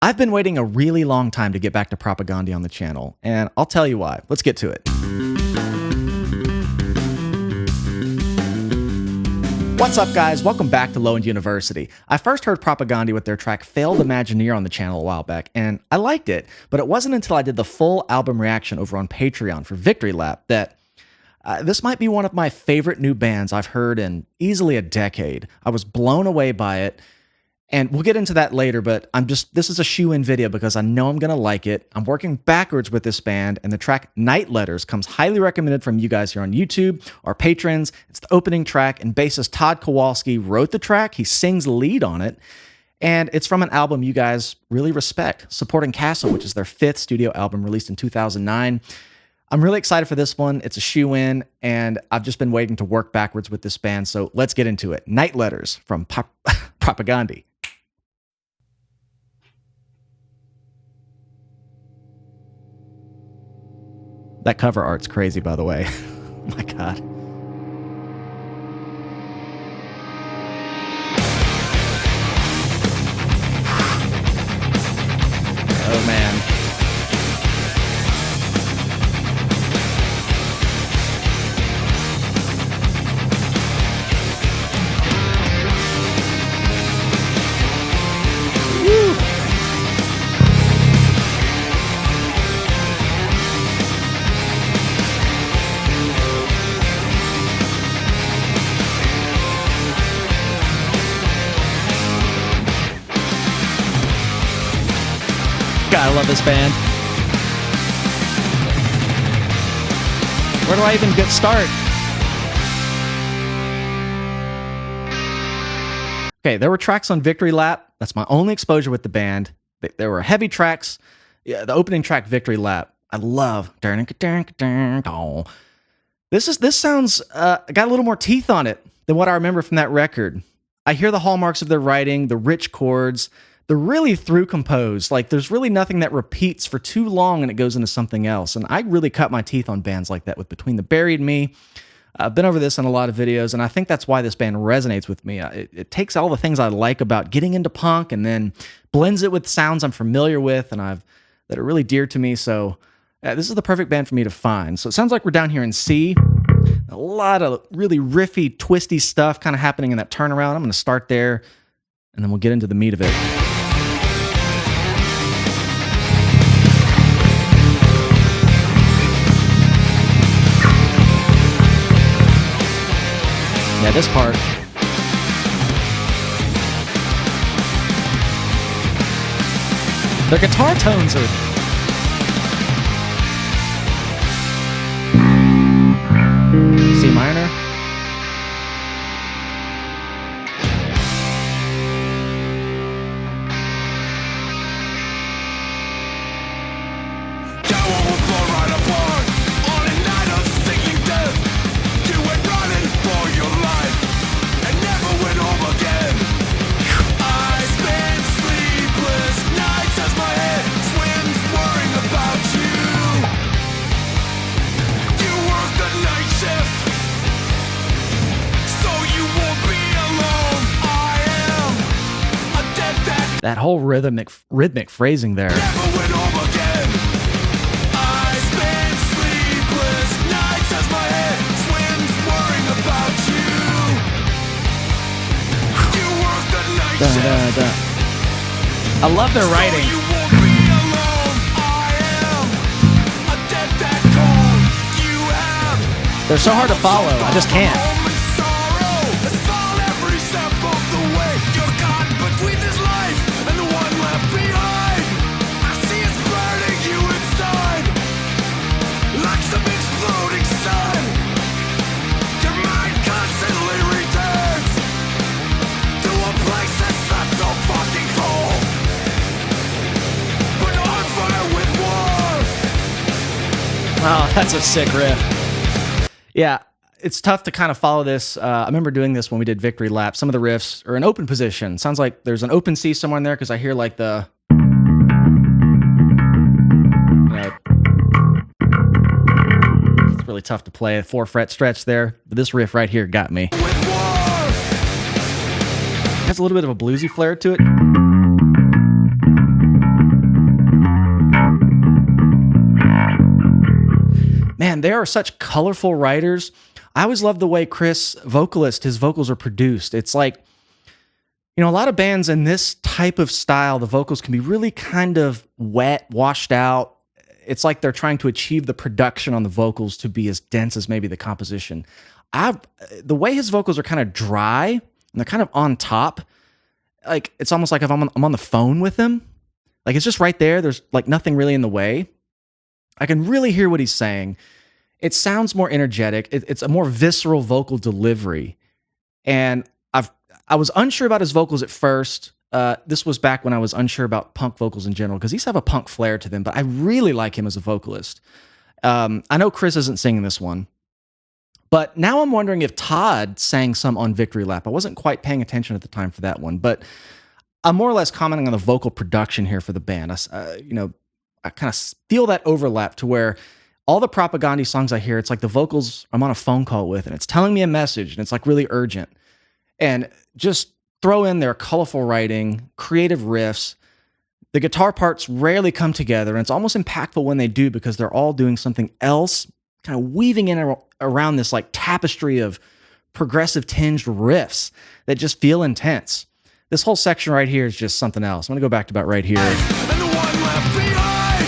I've been waiting a really long time to get back to Propagandhi on the channel, and I'll tell you why. Let's get to it. What's up, guys? Welcome back to Low End University. I first heard Propagandhi with their track Failed Imagineer on the channel a while back, and I liked it, but it wasn't until I did the full album reaction over on Patreon for Victory Lap that this might be one of my favorite new bands I've heard in easily a decade. I was blown away by it. And we'll get into that later, but this is a shoe-in video because I know I'm going to like it. I'm working backwards with this band, and the track Night Letters comes highly recommended from you guys here on YouTube, our patrons. It's the opening track, and bassist Todd Kowalski wrote the track. He sings lead on it, and it's from an album you guys really respect, Supporting Caste, which is their 5th studio album released in 2009. I'm really excited for this one. It's a shoe-in, and I've just been waiting to work backwards with this band, so let's get into it. Night Letters from Propagandhi. That cover art's crazy, by the way. Oh my God. Oh man. God, I love this band. Where do I even get started? Okay, there were tracks on Victory Lap. That's my only exposure with the band. There were heavy tracks. Yeah, the opening track, Victory Lap, I love. This sounds got a little more teeth on it than what I remember from that record. I hear the hallmarks of their writing, the rich chords. They're really through composed. Like, there's really nothing that repeats for too long and it goes into something else. And I really cut my teeth on bands like that with Between the Buried and Me. I've been over this in a lot of videos, and I think that's why this band resonates with me. It takes all the things I like about getting into punk and then blends it with sounds I'm familiar with and that are really dear to me. So this is the perfect band for me to find. So it sounds like we're down here in C. A lot of really riffy, twisty stuff kind of happening in that turnaround. I'm going to start there, and then we'll get into the meat of it. Yeah, this part. Their guitar tones are... C minor. That whole rhythmic phrasing there. I love their writing. They're so hard to follow. I just can't. Oh, that's a sick riff. Yeah, it's tough to kind of follow this. I remember doing this when we did Victory Lap. Some of the riffs are in open position. Sounds like there's an open C somewhere in there because I hear like the... It's really tough to play a 4-fret stretch there, but this riff right here got me. It has a little bit of a bluesy flair to it. man, they are such colorful writers. I always love the way Chris, vocalist, his vocals are produced. It's like, a lot of bands in this type of style, the vocals can be really kind of wet, washed out. It's like they're trying to achieve the production on the vocals to be as dense as maybe the composition. The way his vocals are kind of dry and they're kind of on top, like it's almost like if I'm on the phone with him, like it's just right there. There's like nothing really in the way. I can really hear what he's saying. It sounds more energetic. It's a more visceral vocal delivery, and I was unsure about his vocals at first. This was back when I was unsure about punk vocals in general, because these have a punk flair to them, but I really like him as a vocalist. I know Chris isn't singing this one, but now I'm wondering if Todd sang some on Victory Lap. I wasn't quite paying attention at the time for that one, but I'm more or less commenting on the vocal production here for the band. I kind of feel that overlap to where all the Propagandhi songs I hear, it's like the vocals I'm on a phone call with, and it's telling me a message, and it's like really urgent. And just throw in their colorful writing, creative riffs. The guitar parts rarely come together, and it's almost impactful when they do because they're all doing something else, kind of weaving in around this like tapestry of progressive tinged riffs that just feel intense. This whole section right here is just something else. I'm going to go back to about right here. And the one left behind,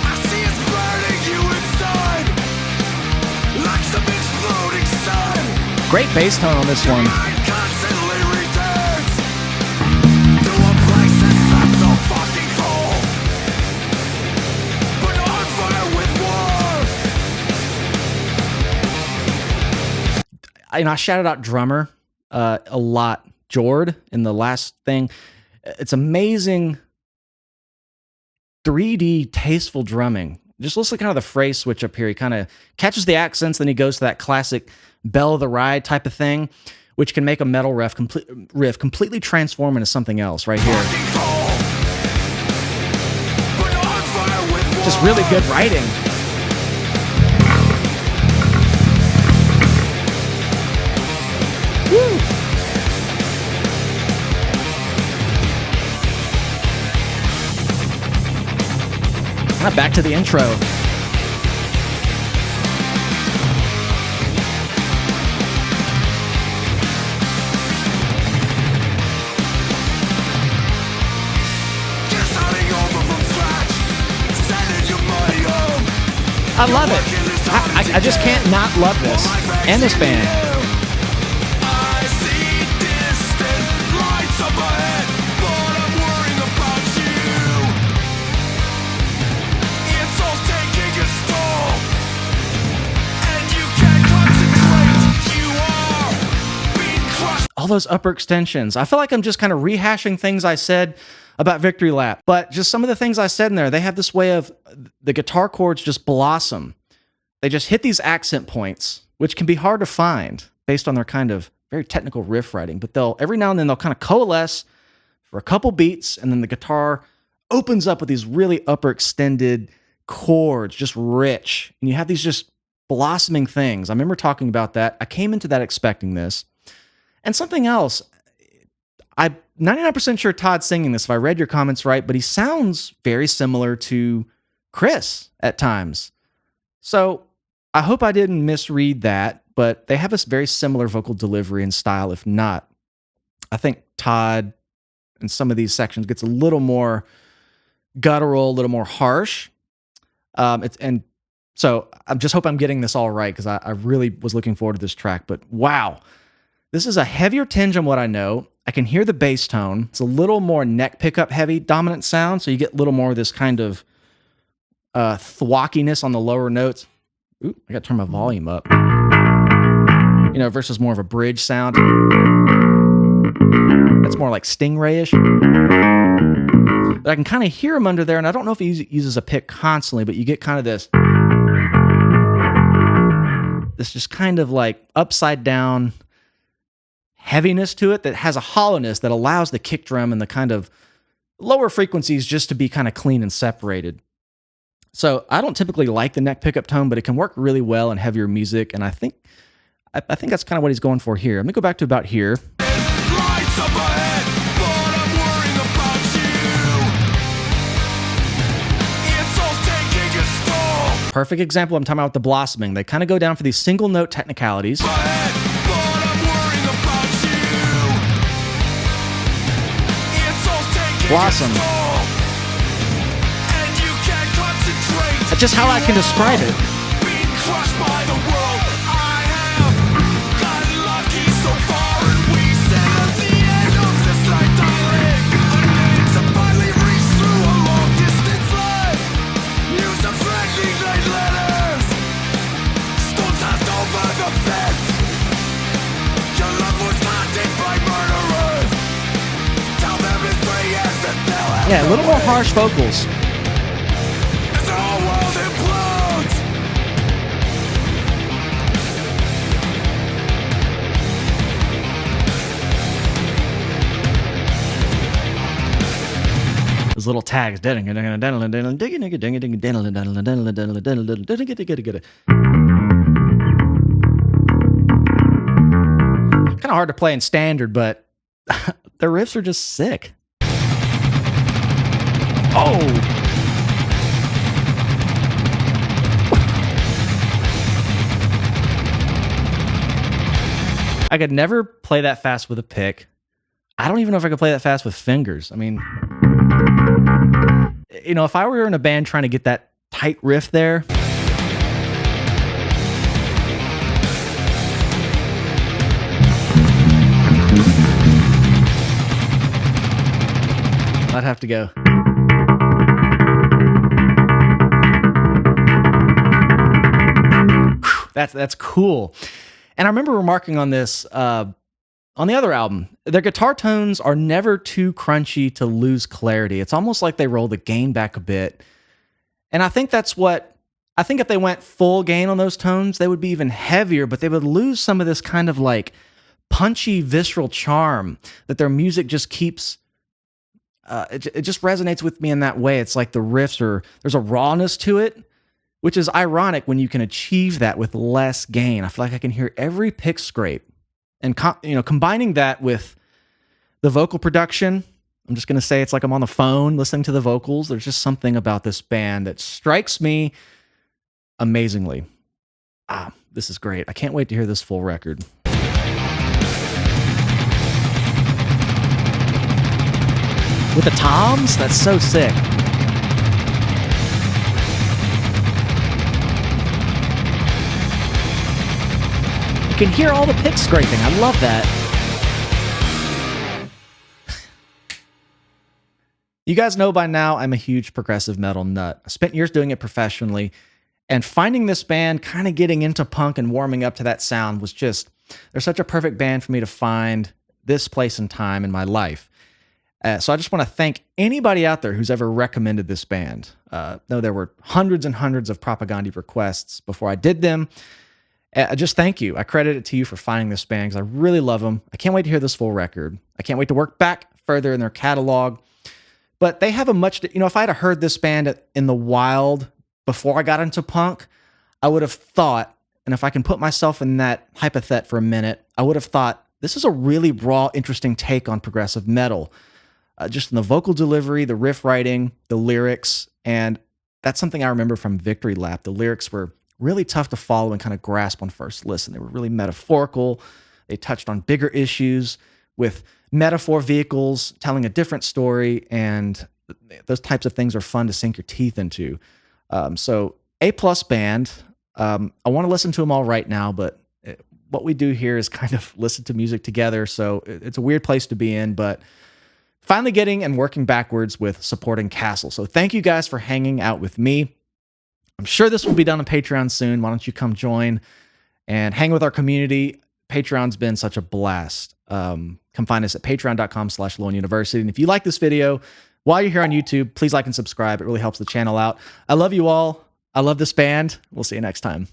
I see it's burning you inside, like some exploding sun. Great bass tone on this one. Mind constantly returns to a place that's not so fucking cold, but on fire with war. I shouted out drummer a lot. Jord in the last thing. It's amazing 3D tasteful drumming. Just listen to kind of the phrase switch up here. He kind of catches the accents, then he goes to that classic bell of the ride type of thing, which can make a metal riff completely transform into something else right here. Just really good writing. Woo! Back to the intro. I love it. I just can't not love this and this band. I see distant lights up ahead, but I'm worrying about you. It's all taking its toll, and you can't concentrate. You are being crushed. All those upper extensions. I feel like I'm just kind of rehashing things I said about Victory Lap, but just some of the things I said in there, they have this way of the guitar chords just blossom. They just hit these accent points, which can be hard to find based on their kind of very technical riff writing, but every now and then they'll kind of coalesce for a couple beats, and then the guitar opens up with these really upper extended chords, just rich, and you have these just blossoming things. I remember talking about that. I came into that expecting this. And something else, I'm 99% sure Todd's singing this if I read your comments right, but he sounds very similar to Chris at times. So I hope I didn't misread that, but they have a very similar vocal delivery and style. If not, I think Todd in some of these sections gets a little more guttural, a little more harsh. So I just hope I'm getting this all right, because I really was looking forward to this track. But wow, this is a heavier tinge on what I know. I can hear the bass tone. It's a little more neck pickup heavy dominant sound, so you get a little more of this kind of thwackiness on the lower notes. Ooh, I got to turn my volume up. Versus more of a bridge sound. That's more like Stingray-ish. But I can kind of hear him under there, and I don't know if he uses a pick constantly, but you get kind of this just kind of like upside down heaviness to it that has a hollowness that allows the kick drum and the kind of lower frequencies just to be kind of clean and separated. So I don't typically like the neck pickup tone, but it can work really well in heavier music, and I think that's kind of what he's going for here. Let me go back to about here. Lights up ahead, but I'm worrying about you. It's all taking its toll. perfect example. I'm talking about the blossoming. They kind of go down for these single note technicalities. But I'm worrying about you. It's all taking Blossom. its toll, and you can't concentrate. That's just how I can describe it. Being crushed by the world. I have gotten lucky so far, and we sit at the end of this night, darling. Again to finally reach through a long distance line. Use a friendly night letters. Stones passed over the fence. Your love was haunted by murderers. Tell them it's 3 years and they'll have Yeah, a little no more way. harsh vocals. As the whole world implodes. Those little tags. Kind of hard to play in standard, but the riffs are just sick. Oh! I could never play that fast with a pick. I don't even know if I could play that fast with fingers. I mean, you know, if I were in a band trying to get that tight riff there, I'd have to go. Whew, that's cool. And I remember remarking on this on the other album. Their guitar tones are never too crunchy to lose clarity. It's almost like they roll the gain back a bit. And I think that's what, I think if they went full gain on those tones, they would be even heavier, but they would lose some of this kind of like punchy, visceral charm that their music just keeps. It just resonates with me in that way. It's like the riffs are, there's a rawness to it, which is ironic when you can achieve that with less gain. I feel like I can hear every pick scrape. And combining that with the vocal production, I'm just going to say it's like I'm on the phone listening to the vocals. There's just something about this band that strikes me amazingly. This is great. I can't wait to hear this full record. With the toms? That's so sick. You can hear all the pick scraping. I love that. You guys know by now I'm a huge progressive metal nut. I spent years doing it professionally, and finding this band, kind of getting into punk and warming up to that sound was just, they're such a perfect band for me to find this place and time in my life. So I just want to thank anybody out there who's ever recommended this band. Though there were hundreds and hundreds of Propagandhi requests before I did them. Just thank you. I credit it to you for finding this band because I really love them. I can't wait to hear this full record. I can't wait to work back further in their catalog. But they have a much, if I had heard this band in the wild before I got into punk, I would have thought, and if I can put myself in that hypothet for a minute, I would have thought, this is a really raw, interesting take on progressive metal. Just in the vocal delivery, the riff writing, the lyrics, and that's something I remember from Victory Lap. The lyrics were really tough to follow and kind of grasp on first listen. They were really metaphorical. They touched on bigger issues with metaphor vehicles telling a different story, and those types of things are fun to sink your teeth into. So A-plus band. I want to listen to them all right now, but what we do here is kind of listen to music together, so it's a weird place to be in, but finally getting and working backwards with supporting Castle. So thank you guys for hanging out with me. I'm sure this will be done on Patreon soon. Why don't you come join and hang with our community? Patreon's been such a blast. Come find us at patreon.com/LoneUniversity. And if you like this video, while you're here on YouTube, please like and subscribe. It really helps the channel out. I love you all. I love this band. We'll see you next time.